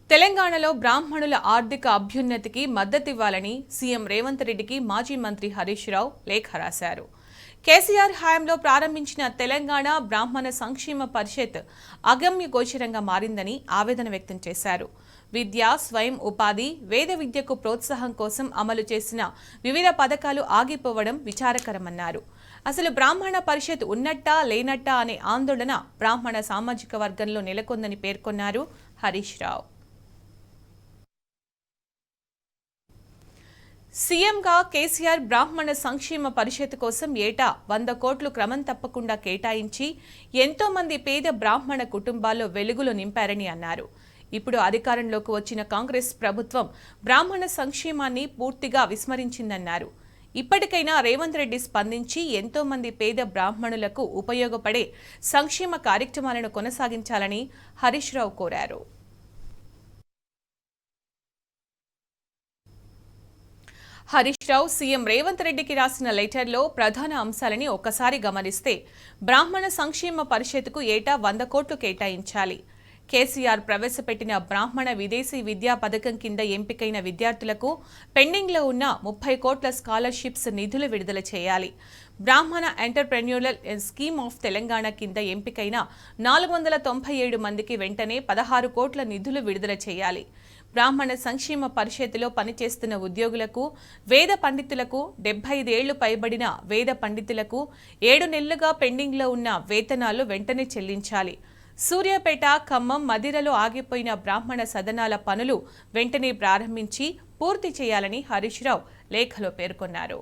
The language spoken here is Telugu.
తెలంగాణలో బ్రాహ్మణుల ఆర్థిక అభ్యున్నతికి మద్దతివ్వాలని సీఎం రేవంత్ రెడ్డికి మాజీ మంత్రి హరీష్ రావు లేఖ రాశారు. కేసీఆర్ హయాంలో ప్రారంభించిన తెలంగాణ బ్రాహ్మణ సంక్షేమ పరిషత్ అగమ్య గోచరంగా మారిందని ఆవేదన వ్యక్తం చేశారు. విద్య, స్వయం ఉపాధి, వేద విద్యకు ప్రోత్సాహం కోసం అమలు చేసిన వివిధ పథకాలు ఆగిపోవడం విచారకరమన్నారు. అసలు బ్రాహ్మణ పరిషత్ ఉన్నట్టా లేనట్టా అనే ఆందోళన బ్రాహ్మణ సామాజిక వర్గంలో నెలకొందని పేర్కొన్నారు హరీష్ రావు. సీఎంగా కేసీఆర్ బ్రాహ్మణ సంక్షేమ పరిషత్ కోసం ఏటా 100 కోట్లు క్రమం తప్పకుండా కేటాయించి ఎంతో మంది పేద బ్రాహ్మణ కుటుంబాల్లో వెలుగులు నింపారని అన్నారు. ఇప్పుడు అధికారంలోకి వచ్చిన కాంగ్రెస్ ప్రభుత్వం బ్రాహ్మణ సంక్షేమాన్ని పూర్తిగా విస్మరించిందన్నారు. ఇప్పటికైనా రేవంత్ రెడ్డి స్పందించి ఎంతో మంది పేద బ్రాహ్మణులకు ఉపయోగపడే సంక్షేమ కార్యక్రమాలను కొనసాగించాలని హరీష్ రావు కోరారు. హరీష్ రావు సీఎం రేవంత్ రెడ్డికి రాసిన లెటర్లో ప్రధాన అంశాలని ఒక్కసారి గమనిస్తే బ్రాహ్మణ సంక్షేమ పరిషత్కు ఏటా 100 కోట్లు కేటాయించాలి. కేసీఆర్ ప్రవేశపెట్టిన బ్రాహ్మణ విదేశీ విద్యా పథకం కింద ఎంపికైన విద్యార్థులకు పెండింగ్లో ఉన్న 30 కోట్ల స్కాలర్షిప్స్ నిధులు విడుదల చేయాలి. బ్రాహ్మణ ఎంటర్‌ప్రెన్యూరల్ స్కీమ్ ఆఫ్ తెలంగాణ కింద ఎంపికైన 497 మందికి వెంటనే 16 కోట్ల నిధులు విడుదల చేయాలి. బ్రాహ్మణ సంక్షేమ పరిషత్తులో పనిచేస్తున్న ఉద్యోగులకు, వేద పండితులకు, 75 ఏళ్లు పైబడిన వేద పండితులకు 7 నెలలుగా పెండింగ్లో ఉన్న వేతనాలు వెంటనే చెల్లించాలి. సూర్యాపేట, ఖమ్మం, మదిరలో ఆగిపోయిన బ్రాహ్మణ సదనాల పనులు వెంటనే ప్రారంభించి పూర్తి చేయాలని హరీష్ రావు లేఖలో పేర్కొన్నారు.